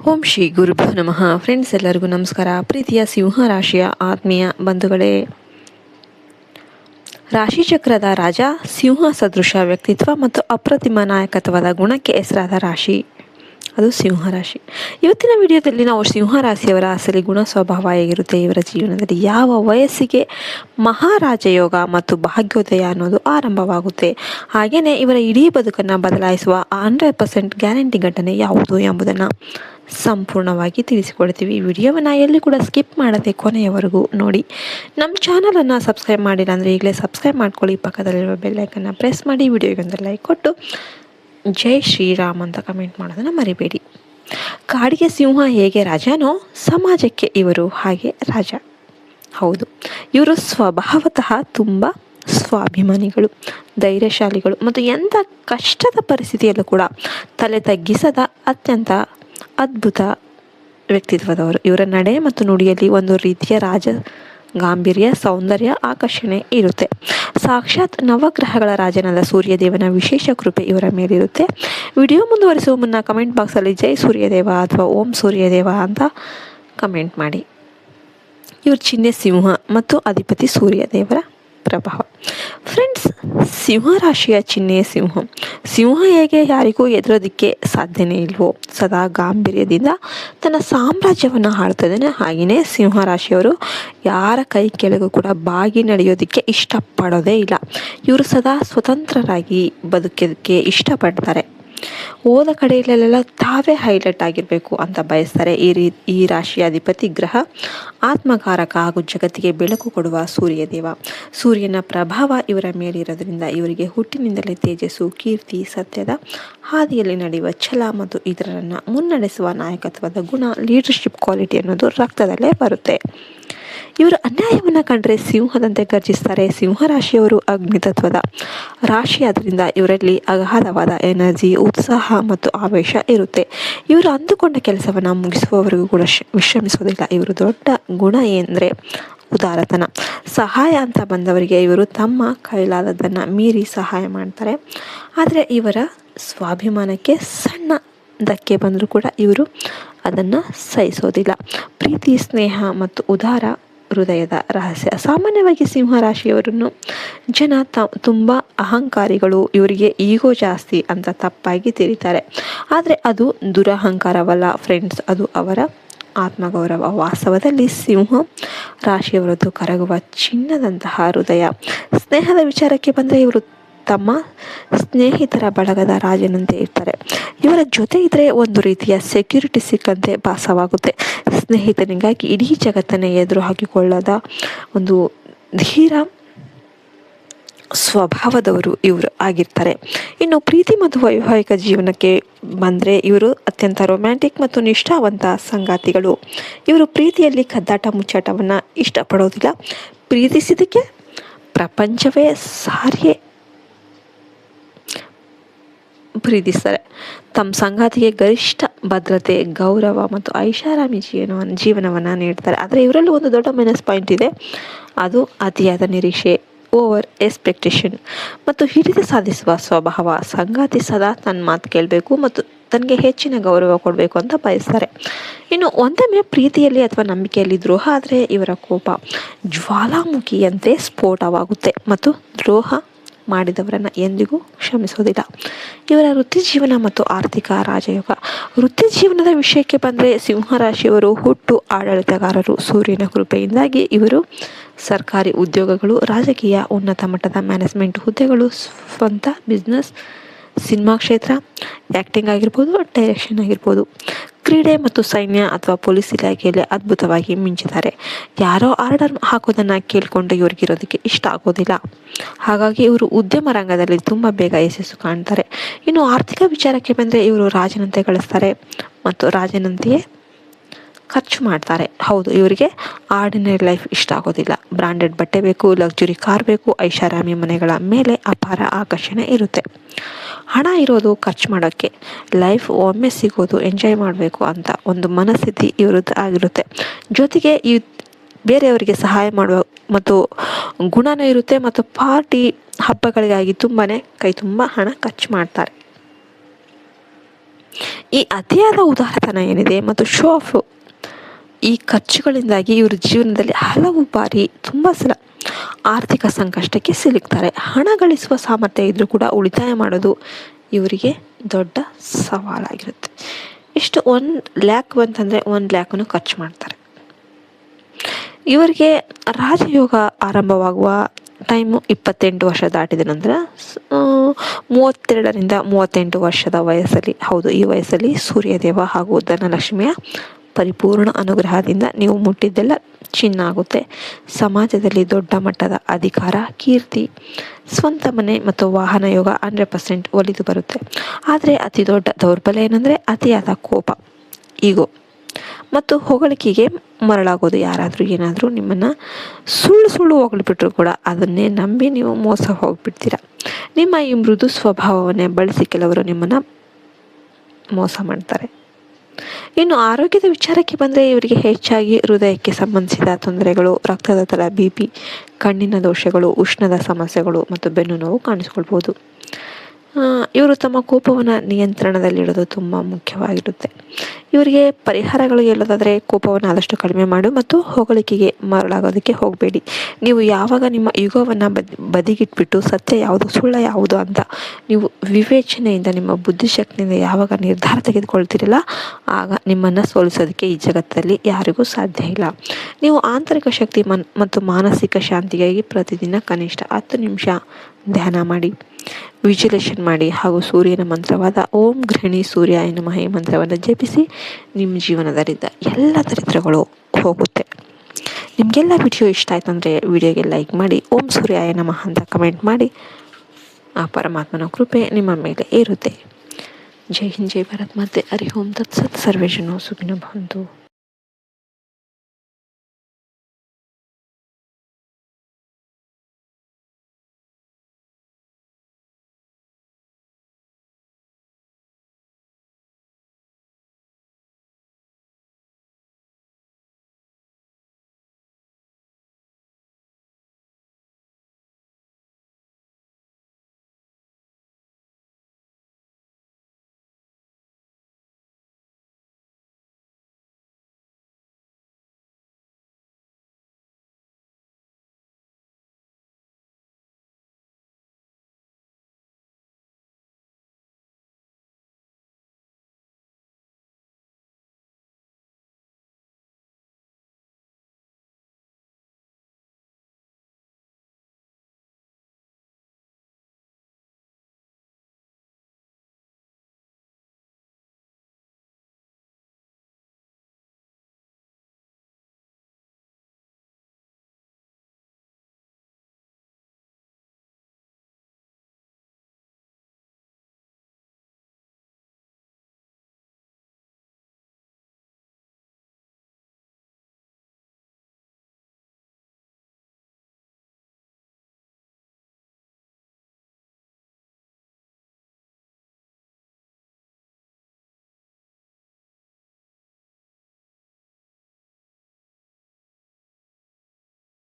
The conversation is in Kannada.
ಓಂ ಶ್ರೀ ಗುರುಭ್ಯೋ ನಮಃ. ಫ್ರೆಂಡ್ಸ್, ಎಲ್ಲರಿಗೂ ನಮಸ್ಕಾರ. ಪ್ರೀತಿಯ ಸಿಂಹ ರಾಶಿಯ ಆತ್ಮೀಯ ಬಂಧುಗಳೇ, ರಾಶಿಚಕ್ರದ ರಾಜ ಸಿಂಹ ಸದೃಶ ವ್ಯಕ್ತಿತ್ವ ಮತ್ತು ಅಪ್ರತಿಮ ನಾಯಕತ್ವದ ಗುಣಕ್ಕೆ ಹೆಸರಾದ ರಾಶಿ ಅದು ಸಿಂಹ ರಾಶಿ. ಇವತ್ತಿನ ವಿಡಿಯೋದಲ್ಲಿ ನಾವು ಸಿಂಹ ರಾಶಿಯವರ ಅಸಲಿ ಗುಣ ಸ್ವಭಾವ ಹೇಗಿರುತ್ತೆ, ಇವರ ಜೀವನದಲ್ಲಿ ಯಾವ ವಯಸ್ಸಿಗೆ ಮಹಾರಾಜಯೋಗ ಮತ್ತು ಭಾಗ್ಯೋದಯ ಅನ್ನೋದು ಆರಂಭವಾಗುತ್ತೆ, ಹಾಗೆಯೇ ಇವರ ಇಡೀ ಬದುಕನ್ನು ಬದಲಾಯಿಸುವ 100% ಗ್ಯಾರಂಟಿ ಘಟನೆ ಯಾವುದು ಎಂಬುದನ್ನು ಸಂಪೂರ್ಣವಾಗಿ ತಿಳಿಸಿಕೊಡ್ತೀವಿ. ಈ ವಿಡಿಯೋವನ್ನು ಎಲ್ಲಿ ಕೂಡ ಸ್ಕಿಪ್ ಮಾಡದೆ ಕೊನೆಯವರೆಗೂ ನೋಡಿ. ನಮ್ಮ ಚಾನಲನ್ನು ಸಬ್ಸ್ಕ್ರೈಬ್ ಮಾಡಿಲ್ಲ ಅಂದರೆ ಈಗಲೇ ಸಬ್ಸ್ಕ್ರೈಬ್ ಮಾಡ್ಕೊಳ್ಳಿ. ಪಕ್ಕದಲ್ಲಿರುವ ಬೆಲ್ಲೈಕನ್ನು ಪ್ರೆಸ್ ಮಾಡಿ. ವಿಡಿಯೋಗೊಂದು ಲೈಕ್ ಕೊಟ್ಟು ಜೈ ಶ್ರೀರಾಮ್ ಅಂತ ಕಮೆಂಟ್ ಮಾಡೋದನ್ನು ಮರಿಬೇಡಿ. ಕಾಡಿಗೆ ಸಿಂಹ ಹೇಗೆ ರಾಜನೋ ಸಮಾಜಕ್ಕೆ ಇವರು ಹಾಗೆ ರಾಜ. ಹೌದು, ಇವರು ಸ್ವಭಾವತಃ ತುಂಬ ಸ್ವಾಭಿಮಾನಿಗಳು, ಧೈರ್ಯಶಾಲಿಗಳು ಮತ್ತು ಎಂಥ ಕಷ್ಟದ ಪರಿಸ್ಥಿತಿಯಲ್ಲೂ ಕೂಡ ತಲೆ ತಗ್ಗಿಸದ ಅತ್ಯಂತ ಅದ್ಭುತ ವ್ಯಕ್ತಿತ್ವದವರು. ಇವರ ನಡೆ ಮತ್ತು ನುಡಿಯಲ್ಲಿ ಒಂದು ರೀತಿಯ ರಾಜ ಗಾಂಭೀರ್ಯ, ಸೌಂದರ್ಯ, ಆಕರ್ಷಣೆ ಇರುತ್ತೆ. ಸಾಕ್ಷಾತ್ ನವಗ್ರಹಗಳ ರಾಜನಾದ ಸೂರ್ಯದೇವನ ವಿಶೇಷ ಕೃಪೆ ಇವರ ಮೇಲಿರುತ್ತೆ. ವಿಡಿಯೋ ಮುಂದುವರಿಸುವ ಮುನ್ನ ಕಮೆಂಟ್ ಬಾಕ್ಸಲ್ಲಿ ಜೈ ಸೂರ್ಯದೇವ ಅಥವಾ ಓಂ ಸೂರ್ಯದೇವ ಅಂತ ಕಮೆಂಟ್ ಮಾಡಿ. ಇವ್ರ ಚಿಹ್ನೆ ಸಿಂಹ ಮತ್ತು ಅಧಿಪತಿ ಸೂರ್ಯದೇವರ ಪ್ರಭಾವ. ಫ್ರೆಂಡ್ಸ್, ಸಿಂಹ ರಾಶಿಯ ಚಿಹ್ನೆ ಸಿಂಹ. ಸಿಂಹ ಹೇಗೆ ಯಾರಿಗೂ ಎದುರೋದಕ್ಕೆ ಸಾಧ್ಯನೇ ಇಲ್ವೋ, ಸದಾ ಗಾಂಭೀರ್ಯದಿಂದ ತನ್ನ ಸಾಮ್ರಾಜ್ಯವನ್ನು ಆಳ್ತದೇನೆ, ಹಾಗೆಯೇ ಸಿಂಹ ರಾಶಿಯವರು ಯಾರ ಕೈ ಕೆಳಗೂ ಕೂಡ ಬಾಗಿ ನಡೆಯೋದಕ್ಕೆ ಇಷ್ಟಪಡೋದೇ ಇಲ್ಲ. ಇವರು ಸದಾ ಸ್ವತಂತ್ರರಾಗಿ ಬದುಕೋದಕ್ಕೆ ಇಷ್ಟಪಡ್ತಾರೆ. ಹೋದ ಕಡೆಯಲ್ಲೆಲ್ಲ ತಾವೇ ಹೈಲೈಟ್ ಆಗಿರಬೇಕು ಅಂತ ಬಯಸ್ತಾರೆ. ಈ ರಾಶಿಯ ಅಧಿಪತಿ ಗ್ರಹ ಆತ್ಮಕಾರಕ ಹಾಗೂ ಜಗತ್ತಿಗೆ ಬೆಳಕು ಕೊಡುವ ಸೂರ್ಯದೇವ. ಸೂರ್ಯನ ಪ್ರಭಾವ ಇವರ ಮೇಲಿರೋದ್ರಿಂದ ಇವರಿಗೆ ಹುಟ್ಟಿನಿಂದಲೇ ತೇಜಸ್ಸು, ಕೀರ್ತಿ, ಸತ್ಯದ ಹಾದಿಯಲ್ಲಿ ನಡೆಯುವ ಛಲ ಮತ್ತು ಇತರರನ್ನು ಮುನ್ನಡೆಸುವ ನಾಯಕತ್ವದ ಗುಣ, ಲೀಡರ್ಶಿಪ್ ಕ್ವಾಲಿಟಿ ಅನ್ನೋದು ರಕ್ತದಲ್ಲೇ ಬರುತ್ತೆ. ಇವರು ಅನ್ಯಾಯವನ್ನು ಕಂಡರೆ ಸಿಂಹದಂತೆ ಗರ್ಜಿಸ್ತಾರೆ. ಸಿಂಹ ರಾಶಿಯವರು ಅಗ್ನಿತತ್ವದ ರಾಶಿ ಆದ್ದರಿಂದ ಇವರಲ್ಲಿ ಅಗಾಧವಾದ ಎನರ್ಜಿ, ಉತ್ಸಾಹ ಮತ್ತು ಆವೇಶ ಇರುತ್ತೆ. ಇವರು ಅಂದುಕೊಂಡ ಕೆಲಸವನ್ನು ಮುಗಿಸುವವರೆಗೂ ಕೂಡ ವಿಶ್ರಮಿಸೋದಿಲ್ಲ. ಇವರು ದೊಡ್ಡ ಗುಣ ಎಂದರೆ ಉದಾರತನ. ಸಹಾಯ ಅಂತ ಬಂದವರಿಗೆ ಇವರು ತಮ್ಮ ಕೈಲಾದದನ್ನು ಮೀರಿ ಸಹಾಯ ಮಾಡ್ತಾರೆ. ಆದರೆ ಇವರ ಸ್ವಾಭಿಮಾನಕ್ಕೆ ಸಣ್ಣ ಧಕ್ಕೆ ಬಂದರೂ ಕೂಡ ಇವರು ಅದನ್ನು ಸಹಿಸೋದಿಲ್ಲ. ಪ್ರೀತಿ, ಸ್ನೇಹ ಮತ್ತು ಉದಾರ ಹೃದಯದ ರಹಸ್ಯ. ಸಾಮಾನ್ಯವಾಗಿ ಸಿಂಹ ರಾಶಿಯವರನ್ನು ಜನ ತುಂಬ ಅಹಂಕಾರಿಗಳು, ಇವರಿಗೆ ಈಗೋ ಜಾಸ್ತಿ ಅಂತ ತಪ್ಪಾಗಿ ತಿಳಿತಾರೆ. ಆದರೆ ಅದು ದುರಹಂಕಾರವಲ್ಲ ಫ್ರೆಂಡ್ಸ್, ಅದು ಅವರ ಆತ್ಮಗೌರವ. ವಾಸ್ತವದಲ್ಲಿ ಸಿಂಹ ರಾಶಿಯವರದ್ದು ಕರಗುವ ಚಿನ್ನದಂತಹ ಹೃದಯ. ಸ್ನೇಹದ ವಿಚಾರಕ್ಕೆ ಬಂದರೆ ಇವರು ತಮ್ಮ ಸ್ನೇಹಿತರ ಬಳಗದ ರಾಜನಂತೆ ಇರ್ತಾರೆ. ಇವರ ಜೊತೆ ಇದ್ದರೆ ಒಂದು ರೀತಿಯ ಸೆಕ್ಯೂರಿಟಿ ಸಿಕ್ಕಂತೆ ಭಾಸವಾಗುತ್ತೆ. ಸ್ನೇಹಿತನಿಗಾಗಿ ಇಡೀ ಜಗತ್ತನ್ನೇ ಎದುರು ಹಾಕಿಕೊಳ್ಳದ ಒಂದು ಧೀರ ಸ್ವಭಾವದವರು ಇವರು ಆಗಿರ್ತಾರೆ. ಇನ್ನು ಪ್ರೀತಿ ಮತ್ತು ವೈವಾಹಿಕ ಜೀವನಕ್ಕೆ ಬಂದರೆ ಇವರು ಅತ್ಯಂತ ರೊಮ್ಯಾಂಟಿಕ್ ಮತ್ತು ನಿಷ್ಠಾವಂತ ಸಂಗಾತಿಗಳು. ಇವರು ಪ್ರೀತಿಯಲ್ಲಿ ಕದ್ದಾಟ ಮುಚ್ಚಾಟವನ್ನು ಇಷ್ಟಪಡೋದಿಲ್ಲ. ಪ್ರೀತಿಸಿದಕ್ಕೆ ಪ್ರಪಂಚವೇ ಸಾರಿಯೇ ಪ್ರೀತಿಸ್ತಾರೆ. ತಮ್ಮ ಸಂಗಾತಿಗೆ ಗರಿಷ್ಠ ಭದ್ರತೆ, ಗೌರವ ಮತ್ತು ಐಷಾರಾಮಿ ಜೀವನವನ್ನು ನೀಡ್ತಾರೆ. ಆದರೆ ಇವರಲ್ಲಿ ಒಂದು ದೊಡ್ಡ ಮೈನಸ್ ಪಾಯಿಂಟ್ ಇದೆ, ಅದು ಅತಿಯಾದ ನಿರೀಕ್ಷೆ, ಓವರ್ ಎಕ್ಸ್ಪೆಕ್ಟೇಷನ್ ಮತ್ತು ಹಿಡಿತ ಸಾಧಿಸುವ ಸ್ವಭಾವ. ಸಂಗಾತಿ ಸದಾ ತನ್ನ ಮಾತು ಕೇಳಬೇಕು ಮತ್ತು ತನಗೆ ಹೆಚ್ಚಿನ ಗೌರವ ಕೊಡಬೇಕು ಅಂತ ಬಯಸ್ತಾರೆ. ಇನ್ನು ಒಂದೊಮ್ಮೆ ಪ್ರೀತಿಯಲ್ಲಿ ಅಥವಾ ನಂಬಿಕೆಯಲ್ಲಿ ದ್ರೋಹ ಆದರೆ ಇವರ ಕೋಪ ಜ್ವಾಲಾಮುಖಿಯಂತೆ ಸ್ಫೋಟವಾಗುತ್ತೆ ಮತ್ತು ದ್ರೋಹ ಮಾಡಿದವರನ್ನು ಎಂದಿಗೂ ಕ್ಷಮಿಸೋದಿಲ್ಲ. ಇವರ ವೃತ್ತಿ ಜೀವನ ಮತ್ತು ಆರ್ಥಿಕ ರಾಜಯೋಗ. ವೃತ್ತಿ ಜೀವನದ ವಿಷಯಕ್ಕೆ ಬಂದರೆ ಸಿಂಹ ರಾಶಿಯವರು ಹುಟ್ಟು ಆಡಳಿತಗಾರರು. ಸೂರ್ಯನ ಕೃಪೆಯಿಂದಾಗಿ ಇವರು ಸರ್ಕಾರಿ ಉದ್ಯೋಗಗಳು, ರಾಜಕೀಯ, ಉನ್ನತ ಮಟ್ಟದ ಮ್ಯಾನೇಜ್ಮೆಂಟ್ ಹುದ್ದೆಗಳು, ಸ್ವಂತ ಬಿಸ್ನೆಸ್, ಸಿನಿಮಾ ಕ್ಷೇತ್ರ, ಆ್ಯಕ್ಟಿಂಗ್ ಆಗಿರ್ಬೋದು, ಡೈರೆಕ್ಷನ್ ಆಗಿರ್ಬೋದು, ಕ್ರೀಡೆ ಮತ್ತು ಸೈನ್ಯ ಅಥವಾ ಪೊಲೀಸ್ ಇಲಾಖೆಯಲ್ಲಿ ಅದ್ಭುತವಾಗಿ ಮಿಂಚಿದ್ದಾರೆ. ಯಾರೋ ಆರ್ಡರ್ ಹಾಕೋದನ್ನು ಕೇಳಿಕೊಂಡು ಇವ್ರಿಗಿರೋದಕ್ಕೆ ಇಷ್ಟ ಆಗೋದಿಲ್ಲ. ಹಾಗಾಗಿ ಇವರು ಉದ್ಯಮ ರಂಗದಲ್ಲಿ ತುಂಬ ಬೇಗ ಯಶಸ್ಸು ಕಾಣ್ತಾರೆ. ಇನ್ನು ಆರ್ಥಿಕ ವಿಚಾರಕ್ಕೆ ಬಂದರೆ ಇವರು ರಾಜನಂತೆ ಗಳಿಸ್ತಾರೆ ಮತ್ತು ರಾಜನಂತೆಯೇ ಖರ್ಚು ಮಾಡ್ತಾರೆ. ಹೌದು, ಇವರಿಗೆ ಆರ್ಡಿನರಿ ಲೈಫ್ ಇಷ್ಟ ಆಗೋದಿಲ್ಲ. ಬ್ರಾಂಡೆಡ್ ಬಟ್ಟೆ ಬೇಕು, ಲಕ್ಸುರಿ ಕಾರ್ ಬೇಕು, ಐಷಾರಾಮಿ ಮನೆಗಳ ಮೇಲೆ ಅಪಾರ ಆಕರ್ಷಣೆ ಇರುತ್ತೆ. ಹಣ ಇರೋದು ಖರ್ಚು ಮಾಡೋಕ್ಕೆ, ಲೈಫ್ ಒಮ್ಮೆ ಸಿಗೋದು ಎಂಜಾಯ್ ಮಾಡಬೇಕು ಅಂತ ಒಂದು ಮನಸ್ಥಿತಿ ಇವ್ರದ್ದು ಆಗಿರುತ್ತೆ. ಜೊತೆಗೆ ಬೇರೆಯವರಿಗೆ ಸಹಾಯ ಮಾಡುವ ಮತ್ತು ಗುಣನೂ ಇರುತ್ತೆ ಮತ್ತು ಪಾರ್ಟಿ ಹಬ್ಬಗಳಿಗಾಗಿ ತುಂಬಾ ಕೈ ತುಂಬ ಹಣ ಖರ್ಚು ಮಾಡ್ತಾರೆ. ಈ ಅತಿಯಾದ ಉದಾರತನ ಏನಿದೆ ಮತ್ತು ಶೋ ಆಫ್, ಈ ಖರ್ಚುಗಳಿಂದಾಗಿ ಇವರು ಜೀವನದಲ್ಲಿ ಹಲವು ಬಾರಿ ತುಂಬ ಸಲ ಆರ್ಥಿಕ ಸಂಕಷ್ಟಕ್ಕೆ ಸಿಲುಕ್ತಾರೆ. ಹಣ ಗಳಿಸುವ ಸಾಮರ್ಥ್ಯ ಇದ್ದರೂ ಕೂಡ ಉಳಿತಾಯ ಮಾಡೋದು ಇವರಿಗೆ ದೊಡ್ಡ ಸವಾಲಾಗಿರುತ್ತೆ. ಇಷ್ಟು 1,00,000 ಬಂತಂದರೆ 1,00,000 ಖರ್ಚು ಮಾಡ್ತಾರೆ. ಇವರಿಗೆ ರಾಜಯೋಗ ಆರಂಭವಾಗುವ ಟೈಮು 28 ವರ್ಷ ದಾಟಿದ ನಂತರ 32ರಿಂದ 38 ವರ್ಷದ ವಯಸ್ಸಲ್ಲಿ, ಹೌದು ಈ ವಯಸ್ಸಲ್ಲಿ ಸೂರ್ಯದೇವ ಹಾಗೂ ಧನಲಕ್ಷ್ಮಿಯ ಪರಿಪೂರ್ಣ ಅನುಗ್ರಹದಿಂದ ನೀವು ಮುಟ್ಟಿದ್ದೆಲ್ಲ ಚಿನ್ನ ಆಗುತ್ತೆ. ಸಮಾಜದಲ್ಲಿ ದೊಡ್ಡ ಮಟ್ಟದ ಅಧಿಕಾರ, ಕೀರ್ತಿ, ಸ್ವಂತ ಮನೆ ಮತ್ತು ವಾಹನ ಯೋಗ 100% ಒಲಿದು ಬರುತ್ತೆ. ಆದರೆ ಅತಿ ದೊಡ್ಡ ದೌರ್ಬಲ್ಯ ಏನಂದರೆ ಅತಿಯಾದ ಕೋಪ, ಈಗೋ ಮತ್ತು ಹೊಗಳಿಕೆಗೆ ಮರಳಾಗೋದು. ಯಾರಾದರೂ ಏನಾದರೂ ನಿಮ್ಮನ್ನು ಸುಳ್ಳು ಹೊಗಳ್ಬಿಟ್ರು ಕೂಡ ಅದನ್ನೇ ನಂಬಿ ನೀವು ಮೋಸ ಹೋಗ್ಬಿಡ್ತೀರ. ನಿಮ್ಮ ಈ ಮೃದು ಸ್ವಭಾವವನ್ನೇ ಬಳಸಿ ಕೆಲವರು ನಿಮ್ಮನ್ನು ಮೋಸ ಮಾಡ್ತಾರೆ. ಇನ್ನು ಆರೋಗ್ಯದ ವಿಚಾರಕ್ಕೆ ಬಂದರೆ ಇವರಿಗೆ ಹೆಚ್ಚಾಗಿ ಹೃದಯಕ್ಕೆ ಸಂಬಂಧಿಸಿದ ತೊಂದರೆಗಳು, ರಕ್ತದೊತ್ತಡ, BP, ಕಣ್ಣಿನ ದೋಷಗಳು, ಉಷ್ಣದ ಸಮಸ್ಯೆಗಳು ಮತ್ತು ಬೆನ್ನು ನೋವು ಕಾಣಿಸ್ಕೊಳ್ಬೋದು. ಇವರು ತಮ್ಮ ಕೋಪವನ್ನು ನಿಯಂತ್ರಣದಲ್ಲಿಡೋದು ತುಂಬ ಮುಖ್ಯವಾಗಿರುತ್ತೆ. ಇವರಿಗೆ ಪರಿಹಾರಗಳು ಹೇಳೋದಾದರೆ ಕೋಪವನ್ನು ಆದಷ್ಟು ಕಡಿಮೆ ಮಾಡು ಮತ್ತು ಹೊಗಳಿಕೆಗೆ ಮರಳಾಗೋದಕ್ಕೆ ಹೋಗಬೇಡಿ. ನೀವು ಯಾವಾಗ ನಿಮ್ಮ ಯುಗವನ್ನು ಬದಿಗಿಟ್ಬಿಟ್ಟು ಸತ್ಯ ಯಾವುದು ಸುಳ್ಳು ಯಾವುದು ಅಂತ ನೀವು ವಿವೇಚನೆಯಿಂದ ನಿಮ್ಮ ಬುದ್ಧಿಶಕ್ತಿಯಿಂದ ಯಾವಾಗ ನಿರ್ಧಾರ ತೆಗೆದುಕೊಳ್ತೀರಲ್ಲ, ಆಗ ನಿಮ್ಮನ್ನು ಸೋಲಿಸೋದಕ್ಕೆ ಈ ಜಗತ್ತಲ್ಲಿ ಯಾರಿಗೂ ಸಾಧ್ಯ ಇಲ್ಲ. ನೀವು ಆಂತರಿಕ ಶಕ್ತಿ ಮತ್ತು ಮಾನಸಿಕ ಶಾಂತಿಗಾಗಿ ಪ್ರತಿದಿನ ಕನಿಷ್ಠ 10 ನಿಮಿಷ ಧ್ಯಾನ ಮಾಡಿ, ವಿಜುಲೇಷನ್ ಮಾಡಿ ಹಾಗೂ ಸೂರ್ಯನ ಮಂತ್ರವಾದ ಓಂ ಗೃಹಿಣಿ ಸೂರ್ಯಾಯ ನಮಃ ಈ ಮಂತ್ರವನ್ನು ಜಪಿಸಿ ನಿಮ್ಮ ಜೀವನದಲ್ಲಿದ್ದ ಎಲ್ಲ ದರಿದ್ರಗಳು ಹೋಗುತ್ತೆ. ನಿಮಗೆಲ್ಲ ವಿಡಿಯೋ ಇಷ್ಟ ಆಯ್ತು ಅಂದರೆ ವಿಡಿಯೋಗೆ ಲೈಕ್ ಮಾಡಿ, ಓಂ ಸೂರ್ಯಾಯ ನಮಃ ಅಂತ ಕಮೆಂಟ್ ಮಾಡಿ. ಆ ಪರಮಾತ್ಮನ ಕೃಪೆ ನಿಮ್ಮ ಮೇಲೆ ಇರುತ್ತೆ. ಜೈ ಹಿಂದ್, ಜೈ ಭಾರತ್ ಮಾತೆ. ಹರಿ ಓಂ ತತ್ಸತ್. ಸರ್ವೇ ಜನೋ ಸುಖಿನೋ ಭವಂತು.